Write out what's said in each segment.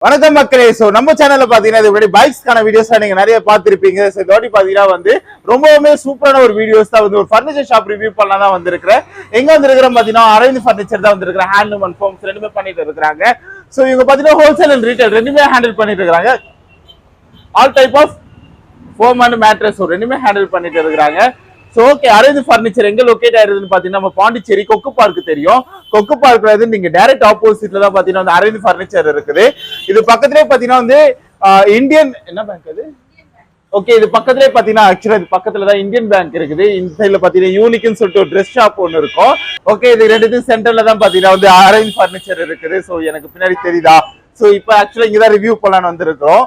வணக்கம் மக்களே. சோ நம்ம சேனல்ல பாத்தீங்கன்னா இது முன்னாடி பைக்ஸ்க்கான வீடியோஸ் நீங்க நிறைய பார்த்திருப்பீங்க. சோ இந்த வாட்டி பாத்தீங்கன்னா வந்து ரொம்பவே சூப்பரான ஒரு வீடியோஸ் தான் வந்து ஒரு ஃபர்னிச்சர் ஷாப் ரிவ்யூ பண்ணலாம் தான் வந்திருக்கிறேன். எங்க வந்திருக்கிறோம் பாத்தீங்கன்னா அரவிந்த் ஃபர்னிச்சர் தான் வந்திருக்கிறேன். ஹேண்ட்லூம் அண்ட் ஃபோம்ஸ் ரெண்டுமே பண்ணிட்டு இருக்காங்க. சோ இவங்க பாத்தீங்கன்னா ஹோல்சேல் அண்ட் ரீட்டைல் ரெண்டுமே ஹேண்டில் பண்ணிட்டு இருக்காங்க. All type of foam and mattress ரெண்டுமே ஹேண்டில் பண்ணிட்டு இருக்காங்க. சோ ஓகே, அரவிந்த் ஃபர்னிச்சர் எங்க லொகேட் ஆயிருதுன்னு பாத்தீங்கன்னா நம்ம பாண்டிச்சேரி கொக்கு பார்க் தெரியும். கொக்கு பார்க்ல இருந்து நீங்க டைரக்ட் ஆப்போசிட்ல தான் பாத்தீங்கன்னா வந்து அரவிந்த் ஃபர்னிச்சர் இருக்குது. இது பக்கத்துலயே பாத்தீங்கன்னா வந்து இந்தியன் என்ன பேங்க் அது? ஓகே, இது பக்கத்துலயே பாத்தீங்கன்னா ஆக்சுவலா இது பக்கத்துல தான் இந்தியன் பேங்க் இருக்குது. இந்த சைடுல பாத்தீங்கன்னா யூனிக்னு சொல்லிட்டு ஒரு ட்ரெஸ் ஷாப் ஒன்னு இருக்கும். ஓகே, இது ரெண்டு சென்டர்ல தான் பாத்தீங்கன்னா வந்து அரவிந்த் ஃபர்னிச்சர் இருக்குது. சோ எனக்கு பின்னாடி தெரியுதா? சோ இப்போ ஆக்சுவலா இங்கதான் ரிவ்யூ பண்ணலான்னு வந்திருக்கோம்.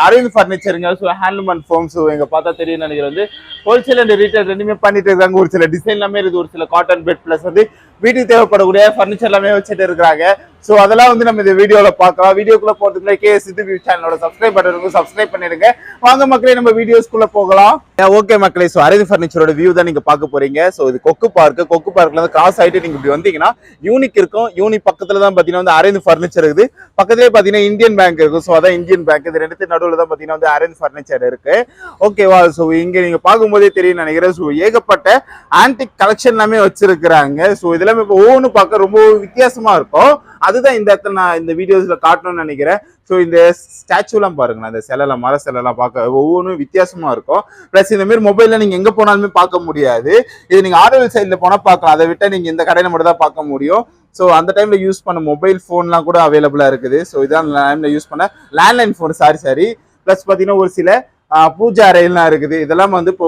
அரவிந்த் ஃபர்னிச்சருங்க. So handloom and foam. So எங்க பார்த்தா தெரியும் நினைக்கிறேன் வந்து ஹோல்சேல் அண்ட் ரீட்டைல் ரெண்டுமே பண்ணிட்டு இருக்காங்க. ஒரு சில டிசைன் எல்லாமே இருக்குது, ஒரு சில காட்டன் பெட் பிளஸ் வந்து வீட்டுக்கு தேவைப்படக்கூடிய ஃபர்னிச்சர் எல்லாமே வச்சுட்டு இருக்காங்க. ஸோ அதெல்லாம் வந்து நம்ம இந்த வீடியோல பார்க்கலாம். வீடியோக்குள்ள போறதுக்குள்ள கேஎஸ் சேனலோட சப்ஸ்கிரைப் பண்றதுக்கு சப்ஸ்கிரைப் பண்ணிடுங்க. வாங்க மக்களே, நம்ம வீடியோஸ்குள்ள போகலாம். ஓகே மக்களே, ஸோ அரவிந்த் ஃபர்னிச்சரோட வியூ தான் நீங்க பார்க்க போறீங்க. ஸோ இது கொக்கு பார்க்ல இருந்து கிராஸ் ஆயிட்டு நீங்க இப்படி வந்தீங்கன்னா யூனிக் இருக்கும். யூனிக் பக்கத்துல தான் பாத்தீங்கன்னா வந்து அரவிந்த் ஃபர்னிச்சர் இருக்குது. பக்கத்துலேயே பாத்தீங்கன்னா இந்தியன் பேங்க் இருக்கும். ஸோ அதான் இந்தியன் பேங்க். இது ரெண்டு நடுவில் தான் பாத்தீங்கன்னா வந்து அரவிந்த் ஃபர்னிச்சர் இருக்கு. ஓகேவா? ஸோ இங்க நீங்க பார்க்கும்போதே தெரியும் நினைக்கிறேன். ஸோ ஏகப்பட்ட ஆன்டிக் கலெக்ஷன் எல்லாமே வச்சிருக்கிறாங்க. ஸோ இதெல்லாமே இப்போ ஒவ்வொன்று பார்க்க ரொம்ப வித்தியாசமா இருக்கும். அதுதான் இந்த இடத்துல நான் இந்த வீடியோஸ்ல காட்டணும்னு நினைக்கிறேன். ஸோ இந்த ஸ்டாச்சுலாம் பாருங்க, அந்த சிலைலாம் மர சிலைலாம் பார்க்க ஒவ்வொன்றும் வித்தியாசமா இருக்கும். பிளஸ் இந்த மாதிரி மொபைல்ல நீங்க எங்க போனாலுமே பார்க்க முடியாது. இது நீங்க ஆர்டர் சைட்ல போனா பார்க்கலாம். அதை விட்டா நீங்க இந்த கடையில மட்டும் தான் பார்க்க முடியும். ஸோ அந்த டைம்ல யூஸ் பண்ண மொபைல் ஃபோன்லாம் கூட அவைலபிளா இருக்குது. ஸோ இதான் டைம்ல யூஸ் பண்ண லேண்ட்லைன் ஃபோன். சாரி பிளஸ் பாத்தீங்கன்னா ஒரு சில பூஜை அறையெல்லாம் இருக்குது. இதெல்லாம் வந்து இப்போ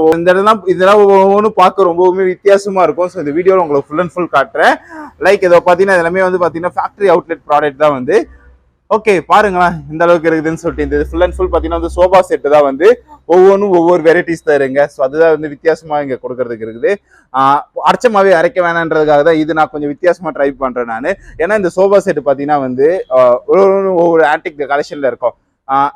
இதெல்லாம் ஒவ்வொன்றும் பார்க்க ரொம்பவுமே வித்தியாசமா இருக்கும். ஸோ இந்த வீடியோவில் உங்களுக்கு ஃபுல் அண்ட் ஃபுல் காட்டுறேன். லைக் இதை பார்த்தீங்கன்னா எல்லாமே வந்து பார்த்தீங்கன்னா ஃபேக்டரி அவுட்லெட் ப்ராடக்ட் தான் வந்து. ஓகே பாருங்களேன் இந்த அளவுக்கு இருக்குதுன்னு சொல்லிட்டு. இந்த ஃபுல் அண்ட் ஃபுல் பார்த்தீங்கன்னா வந்து சோஃபா செட்டு தான் வந்து ஒவ்வொன்றும் ஒவ்வொரு வெரைட்டிஸ் தான் இருங்க. ஸோ அதுதான் வந்து வித்தியாசமா இங்கே கொடுக்கறதுக்கு இருக்குது. அரைச்சமாவே அரைக்க வேணான்றதுக்காக தான் இது நான் கொஞ்சம் வித்தியாசமா ட்ரை பண்றேன் நான். ஏன்னா இந்த சோஃபா செட்டு பார்த்தீங்கன்னா வந்து ஒவ்வொரு ஆன்டிக் கலெக்ஷன்ல இருக்கும்.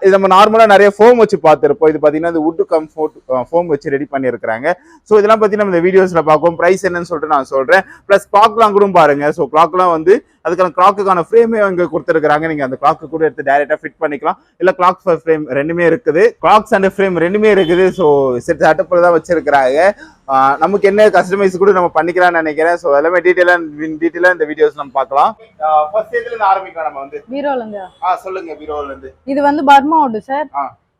இது நம்ம நார்மலா நிறைய ஃபோம் வச்சு பார்த்துருப்போம். இது பாத்தீங்கன்னா வுட் கம்ஃபோர்ட் ஃபோம் வச்சு ரெடி பண்ணியிருக்காங்க. ஸோ இதெல்லாம் பத்தி நம்ம இந்த வீடியோஸ்ல பார்ப்போம். பிரைஸ் என்னன்னு சொல்லிட்டு நான் சொல்றேன். பிளஸ் கிளாக்லாம் கூட பாருங்க. ஸோ கிளாக்லாம் வந்து அதுக்கான கிளாக்குக்கான ஃப்ரேமே அங்கே கொடுத்துருக்காங்க. நீங்க அந்த கிளாக்கு கூட எடுத்து டைரக்டா ஃபிட் பண்ணிக்கலாம். இல்ல கிளாக் ஃப்ரேம் ரெண்டுமே இருக்குது. கிளாக்ஸ் அண்ட் ஃப்ரேம் ரெண்டுமே இருக்குது. ஸோ செட் செட்டப்ல தான் வச்சிருக்கிறாங்க. நமக்கு என்ன கஸ்டமைஸ் கூட நம்ம பண்ணிக்கலாம்னு நினைக்கிறேன். ஸோ எல்லாமே டீட்டெயிலா இந்த வீடியோஸ் நம்ம பார்க்கலாம். ஃபர்ஸ்ட் இதுல இருந்து ஆரம்பிக்கலாம். நம்ம வந்து பீரோல இருந்து சொல்லுங்க. பீரோல இருந்து இது வந்து பர்மா வுட் சார்.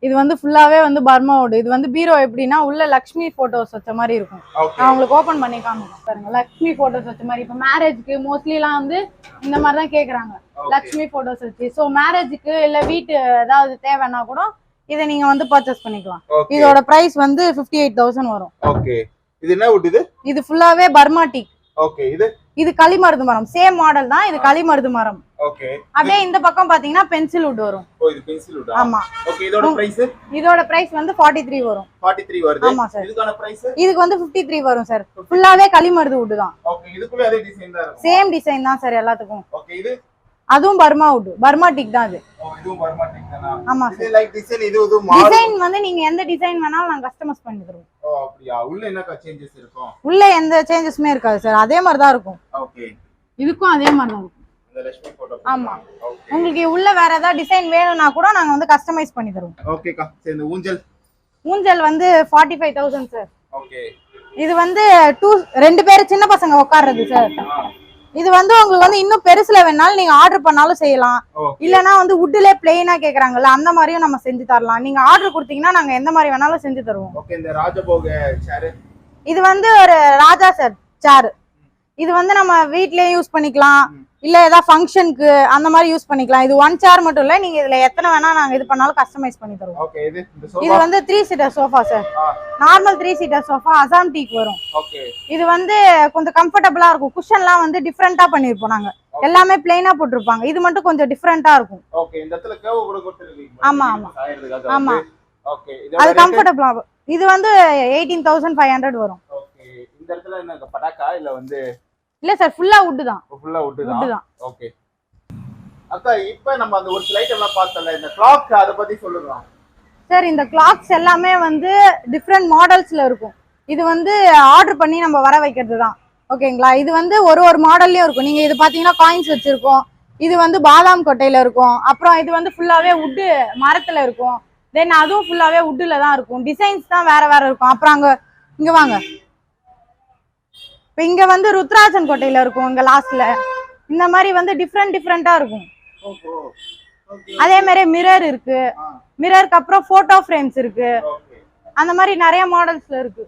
இது வந்து ஃபுல்லாவே வந்து பர்மா வுட். இது வந்து பீரோ எப்படின்னா உள்ள லக்ஷ்மி போட்டோஸ் வச்ச மாதிரி இருக்கும். நான் உங்களுக்கு ஓபன் பண்ணி காமிக்கிறேன் பாருங்க. லக்ஷ்மி போட்டோஸ் வச்ச மாதிரி. இப்போ மேரேஜ்க்கு மோஸ்ட்லி எல்லாம் வந்து இந்த மாதிரி தான் கேக்குறாங்க, லக்ஷ்மி போட்டோஸ் வச்சு. ஸோ மேரேஜுக்கு இல்ல வீட்டு ஏதாவது தேவைன்னா கூட இதை நீங்க வந்து பர்ச்சேஸ் பண்ணிக்கலாம். இதோட பிரைஸ் வந்து 58,000 வரும். ஓகே, இது என்ன வுட்? இது ஃபுல்லாவே பர்மா டீக். ஓகே, இது களிமருது மரம். சேம் மாடல் தான். இது களிமருது மரம். ஓகே, அப்படியே இந்த பக்கம் பாத்தீங்கன்னா பென்சில் வுட் வரும். ஓ, இது பென்சில் வுட். ஆமா. ஓகே, இதோட பிரைஸ் வந்து 43 வரும். 43 வருது. ஆமா சார். இதுக்கான பிரைஸ் இதுக்கு வந்து 53 வரும் சார். ஃபுல்லாவே களிமருது வுட் தான். ஓகே, இதுக்குள்ள அதே டிசைன் தான் இருக்கும். சேம் டிசைன் தான் சார் எல்லாத்துக்கும். ஓகே, இது அதுவும் பர்மா வுட். பர்மா டீக் தான் இது. ஓ, இதுவும் பர்மா டீக் தானா? ஆமா சார். இது லைக் டிசைன் டிசைன் வந்து நீங்க எந்த டிசைன் வேணாலும் நான் கஸ்டமைஸ் பண்ணி தருவோம். ஓ அப்படியே. உள்ள என்ன சேஞ்சஸ் இருக்கும்? உள்ள எந்த சேஞ்சஸ்மே இருக்காது சார். அதே மாதிரி தான் இருக்கும். ஓகே, இதுக்கும் அதே மாதிரி தான் இருக்கும். இந்த லட்சுமி போட்டோ. ஆமா. உங்களுக்கு உள்ள வேற ஏதாவது டிசைன் வேணும்னா கூட நாங்க வந்து கஸ்டமைஸ் பண்ணி தருவோம். ஓகேக்கா. சரி, இந்த ஊஞ்சல் வந்து 45,000 சார். ஓகே, இது வந்து ரெண்டு பேர் சின்ன பசங்க உட்கார்றது சார். இது வந்து உங்களுக்கு வந்து இன்னும் பெருசுல வேணாலும் நீங்க ஆர்டர் பண்ணாலும் செய்யலாம். இல்லனா வந்து வுட்ல பிளைனா கேக்குறாங்கல்ல, அந்த மாதிரியும் நம்ம செஞ்சு தரலாம். நீங்க ஆர்டர் கொடுத்தீங்கன்னா நாங்க எந்த மாதிரி வேணாலும் செஞ்சு தருவோம். ஓகே, இந்த ராஜபோக சேர் இது வந்து ஒரு ராஜா சார் சேர். இது வந்து நம்ம வீட்லயே யூஸ் பண்ணிக்கலாம். இல்ல ஏதாவது ஃபங்க்ஷனுக்கு அந்த மாதிரி யூஸ் பண்ணிக்கலாம். இது ஒன் சேர் மட்டும் இல்ல, நீங்க இதுல எத்தனை வேணா நாங்க இது பண்ணாலும் கஸ்டமைஸ் பண்ணி தருவோம். ஓகே, இது வந்து 3 seater sofa sir. Normal 3 seater sofa Assam teak வரும். ஓகே, இது வந்து கொஞ்சம் கம்ஃபர்ட்டபிளா இருக்கும். குஷன்லாம் வந்து டிஃபரெண்டா பண்ணிருப்போம் நாங்க. எல்லாமே பிளைனா போட்டுருப்பாங்க. இது மட்டும் கொஞ்சம் டிஃபரெண்டா இருக்கும். ஓகே, இந்த இடத்துல கேவ் கூட கொடுத்திருக்கீங்க. ஆமா ஆமா ஆமா. ஓகே, இது கம்ஃபர்ட்டபிளா. இது வந்து 18,500 வரும். ஓகே, இந்த இடத்துல என்ன பட்டாக்கா இல்ல வந்து இல்ல சார், ஃபுல்லா வுட் தான். ஃபுல்லா வுட் தான். ஓகே அக்கா, இப்போ நம்ம அந்த ஒரு சில ஐட்டம்லாம் பார்த்தல, இந்த கிளாக் அத பத்தி சொல்லுங்க சார். இந்த கிளாக்ஸ் எல்லாமே வந்து டிஃபரண்ட் மாடல்ஸ்ல இருக்கும். இது வந்து ஆர்டர் பண்ணி நம்ம வர வைக்கிறது தான். ஓகேங்களா? இது வந்து ஒரு மாடல்லயும் இருக்கும். நீங்க இது பாத்தீங்கன்னா காயின்ஸ் வச்சிருக்கோம். இது வந்து பாதாம் கொட்டையில இருக்கும். அப்புறம் இது வந்து ஃபுல்லாவே வுட் மரத்துல இருக்கும். தென் அதுவும் ஃபுல்லாவே வுட்ல தான் இருக்கும். டிசைன்ஸ் தான் வேற வேற இருக்கும். அப்புறம் இங்க வாங்க, இப்போ இங்க வந்து ருத்ராஜன் கொட்டையில இருக்கும். இங்க லாஸ்ட்ல இந்த மாதிரி வந்து டிஃப்ரெண்டா இருக்கும். அதே மாதிரி மிரர் இருக்கு. மிரருக்கு அப்புறம் போட்டோ ஃப்ரேம்ஸ் இருக்கு. அந்த மாதிரி நிறைய மாடல்ஸ்ல இருக்கு.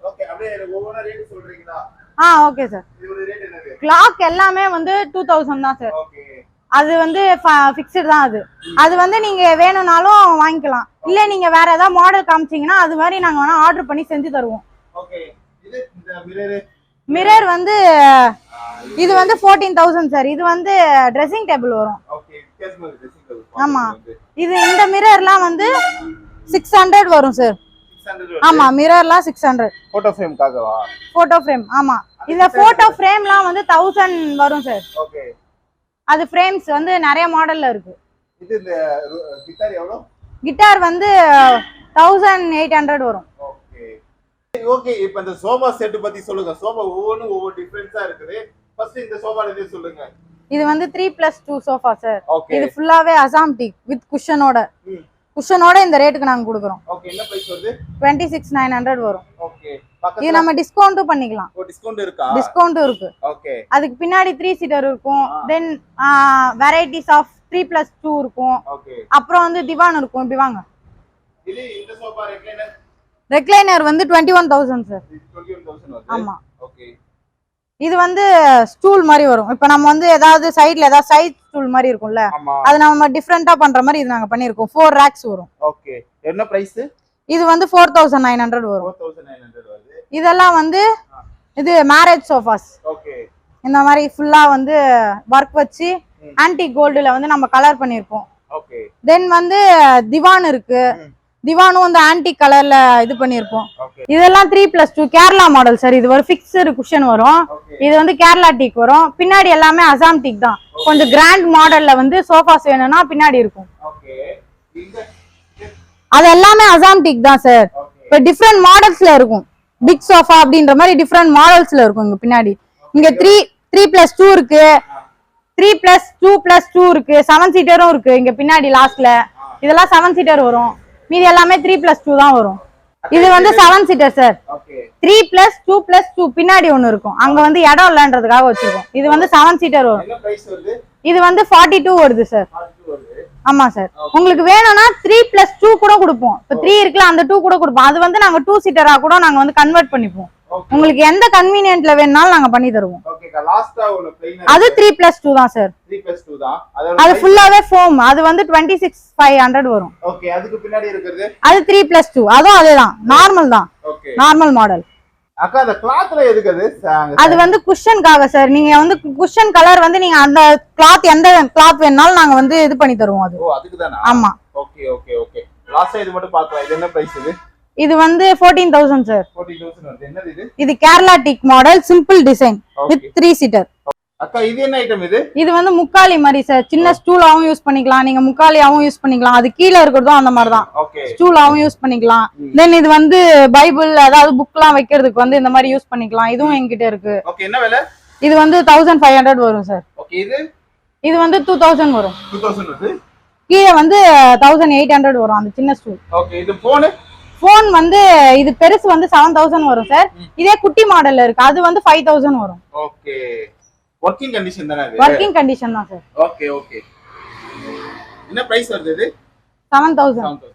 Okay sir. கிளாக் எல்லாமே வந்து 2000 தான் சார். அது வந்து ஃபிக்ஸ்டு தான். அது வந்து நீங்க வேணும்னாலும் வாங்கிக்கலாம். இல்ல நீங்க வேற ஏதாவது மாடல் காமிச்சீங்கன்னா அது மாதிரி நாங்க வேணா ஆர்டர் பண்ணி செஞ்சு தருவோம். மிரர் வந்து இது வந்து 14000 சார். இது வந்து ட்ரெஸ்ஸிங் டேபிள் வரும். ஆமா, இது இந்த மிரர்லாம் வந்து 600 வரும் சார். ஆமா, மிரர்லாம் 600. போட்டோ ஃப்ரேம்காகவா? Photo frame. ஆமா, இந்த போட்டோ ஃப்ரேம்லாம் வந்து 1000 வரும் சார். ஓகே, அது ஃப்ரேம்ஸ் வந்து நிறைய மாடல்ல இருக்கு. இது இந்த கிட்டார் எவ்வளவு? கிட்டார் வந்து 1800 வரும். ஓகே, இப்போ இந்த சோஃபா செட் பத்தி சொல்லுங்க. சோஃபா ஒவ்வொரு டிஃபரன்ஸா இருக்குது. ஃபர்ஸ்ட் இந்த சோஃபால இருந்து சொல்லுங்க. இது வந்து 3+2 சோஃபா சார். இது ஃபுல்லாவே அசாம்டிக் வித் குஷனோட. குஷனோட இந்த ரேட்டுக்கு நாங்க கொடுக்குறோம். ஓகே, என்ன பிரைஸ் வருது? 26900 வரும். ஓகே, இது நம்ம டிஸ்கவுண்டும் பண்ணிக்கலாம். டிஸ்கவுண்ட் இருக்கா? டிஸ்கவுண்ட் இருக்கு. ஓகே, அதுக்கு பின்னாடி 3 சீட்டர் இருக்கும். தென் வெரைட்டிஸ் ஆஃப் 3+2 இருக்கும். ஓகே, அப்புறம் வந்து திவான் இருக்கும். இப்படி வாங்க. இது இந்த சோஃபா ரெக்லைனர் வந்து 21000 சார். 21000 வருது. ஆமா. ஓகே, இது வந்து ஸ்டூல் மாதிரி வரும். இப்போ நம்ம வந்து ஏதாவது சைடுல ஏதாவது சைட் ஸ்டூல் மாதிரி இருக்கும்ல, அது நம்ம டிஃபரெண்டா பண்ற மாதிரி இது நாங்க பண்ணிருக்கோம். 4 ரேக்ஸ் வரும். ஓகே, என்ன பிரைஸ்? இது வந்து 4900 வரும். 4900 வருது. இதெல்லாம் வந்து இது மேரேஜ் சோஃபாஸ். ஓகே, இந்த மாதிரி ஃபுல்லா வந்து வர்க் வச்சு ஆன்டிக் கோல்டுல வந்து நம்ம கலர் பண்ணிருப்போம். ஓகே, தென் வந்து திவான் இருக்கு. திவானும் வந்து ஆன்டிக் கலர்ல இது பண்ணிருப்போம். இதெல்லாம் 3+2 கேரளா மாடல் சார். இது ஒரு ஃபிக்ஸ்டு குஷன் வரும். இது வந்து கேரளா டீக் வரும். பின்னாடி எல்லாமே அசாம் டீக் தான். கொஞ்சம் கிராண்ட் மாடல்ல வந்து சோஃபாஸ் வேணும்னா பின்னாடி இருக்கும். அது எல்லாமே அசாம் டீக் தான் சார். இப்போ டிஃப்ரெண்ட் மாடல்ஸ்ல இருக்கும். பிக் சோஃபா அப்படின்ற மாதிரி டிஃப்ரெண்ட் மாடல்ஸ்ல இருக்கும். இங்க பின்னாடி இங்க 3+2 இருக்கு. 3+2+2 இருக்கு. 7 சீட்டரும் இருக்கு. இங்க பின்னாடி லாஸ்ட்ல இதெல்லாம் 7 சீட்டர் வரும். மீதி எல்லாமே 3+2 தான் வரும். இது வந்து 7 சீட்டர் சார். 3+2+2 பின்னாடி ஒண்ணு இருக்கும். அங்க வந்து இடம் இல்லன்றதுக்காக வச்சிருக்கோம். இது வந்து 7 சீட்டர் வரும். இது வந்து 42 வருது சார். ஆமா சார். உங்களுக்கு வேணும்னா 3+2 கூட கொடுப்போம். இப்போ 3 இருக்குல்ல, அந்த 2 கூட கொடுப்போம். அது வந்து நாங்க 2 சீட்டரா கூட நாங்க வந்து கன்வெர்ட் பண்ணிப்போம். உங்களுக்கு எந்த கன்வீனியன்ட்ல வேணாலும் நாங்க பண்ணி தருவோம். அது 3+2 தான் சார். 3+2 தான். அது ஃபுல்லாவே ஃபோம். அது வந்து 26500 வரும். ஓகே, அதுக்கு பின்னாடி இருக்குது அது 3+2. அதுவும் அதேதான், நார்மல் தான். Okay, normal model. அக்கா, அந்த கிளாத்ல எதுக்கு அது? அது வந்து குஷனுக்காக சார். நீங்க வந்து குஷன் கலர் வந்து நீங்க அந்த கிளாத் எந்த கிளாத் வேணாலும் நாங்க வந்து இது பண்ணி தருவோம். அது அதுக்கு தானா? ஆமா. ஓகே ஓகே ஓகே, லாஸ்ட் இது மட்டும் பார்க்கலாம். இது என்ன பிரைஸ்? இது வந்து 14000 சார். 14000 வருது. என்னது இது? இது Kerala teak model, simple design with 3 seater. அக்கா, இது என்ன ஐட்டம் இது? இது வந்து முக்காலி மாதிரி சார். சின்ன ஸ்டூலாவும் யூஸ் பண்ணிக்கலாம், நீங்க முக்காலியாவும் யூஸ் பண்ணிக்கலாம். அது கீழ இருக்கிறதும் அந்த மாதிரி தான். ஸ்டூலாவும் யூஸ் பண்ணிக்கலாம். தென் இது வந்து பைபிள் அதாவது புக்லாம் வைக்கிறதுக்கு வந்து இந்த மாதிரி யூஸ் பண்ணிக்கலாம். இதுவும் என்கிட்ட இருக்கு. ஓகே, என்ன விலை? இது வந்து 1500 வரும் சார். ஓகே, இது வந்து 2000 வரும். 2000 வருது. கீழ வந்து 1800 வரும் அந்த சின்ன ஸ்டூல். ஓகே, இது போன் வந்து இது பெருசு வந்து 7000 வரும் சார். இதே குட்டி மாடல்ல இருக்கு, அது வந்து 5000 வரும். ஓகே, வர்க்கிங் கண்டிஷன் தானே இது? வர்க்கிங் கண்டிஷன் தான் சார். ஓகே ஓகே, என்ன பிரைஸ் வருது இது? 7000.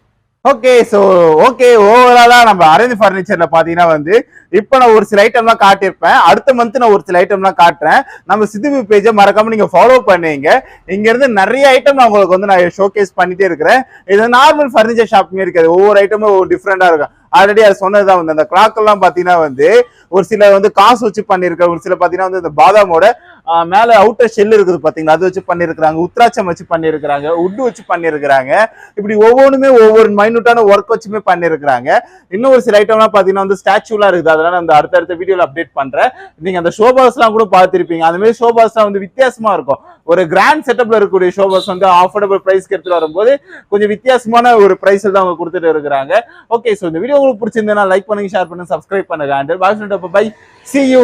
ஓகே, சோ ஓகே, ஓவராலா நம்ம அரவிந்த் ஃபர்னிச்சர்ல பாத்தீங்கன்னா வந்து இப்ப நான் ஒரு சில ஐட்டம்லாம் காட்டியிருப்பேன். அடுத்த மந்த் நான் ஒரு சில ஐட்டம்லாம் காட்டுறேன். நம்ம சிதுபி பேஜை மறக்காம நீங்க ஃபாலோ பண்ணுவீங்க. இங்க இருந்து நிறைய ஐட்டம் நான் உங்களுக்கு வந்து நான் ஷோகேஸ் பண்ணிட்டே இருக்கிறேன். இது நார்மல் ஃபர்னிச்சர் ஷாப்பிங் இருக்காது. ஒவ்வொரு ஐட்டமும் டிஃப்ரெண்டா இருக்கும். ஆல்ரெடி அது சொன்னதுதான் வந்து அந்த கிளாக் எல்லாம் பாத்தீங்கன்னா வந்து ஒரு சில வந்து காசு வச்சு பண்ணிருக்க, ஒரு சில பாத்தீங்கன்னா வந்து இந்த பாதாமோட மேல அவுட்டர் ஷெல் இருக்குது பாத்தீங்களா, அது வச்சு பண்ணிருக்காங்க. உத்ராட்சம் வச்சு பண்ணிருக்காங்க, உட்டு வச்சு பண்ணிருக்காங்க. இப்படி ஒவ்வொன்றுமே ஒவ்வொரு மைனூட்டான ஒர்க் வச்சுமே பண்ணிருக்காங்க. இன்னும் ஒரு சில ஐட்டம்லாம் பாத்தீங்கன்னா வந்து ஸ்டாச்சுலாம் இருக்குது. அதெல்லாம் அந்த அடுத்த வீடியோல அப்டேட் பண்றேன். நீங்க அந்த ஷோபாஸ் எல்லாம் கூட பார்த்திருப்பீங்க. அந்த மாதிரி ஷோபாஸ் எல்லாம் வந்து வித்தியாசமா இருக்கும். ஒரு கிராண்ட் செட்டப்ல இருக்கக்கூடிய ஷோபாஸ் வந்து அஃபோர்டபிள் பிரைஸ்க்கு எடுத்துட்டு வரும்போது கொஞ்சம் வித்தியாசமான ஒரு பிரைஸ்ல தான் அவங்க கொடுத்துட்டு இருக்கிறாங்க. ஓகே, சோ இந்த வீடியோ உங்களுக்கு பிடிச்சிருந்தா லைக் பண்ணுங்க, ஷேர் பண்ணுங்க, சப்ஸ்கிரைப் பண்ணுங்க. Bye, see you.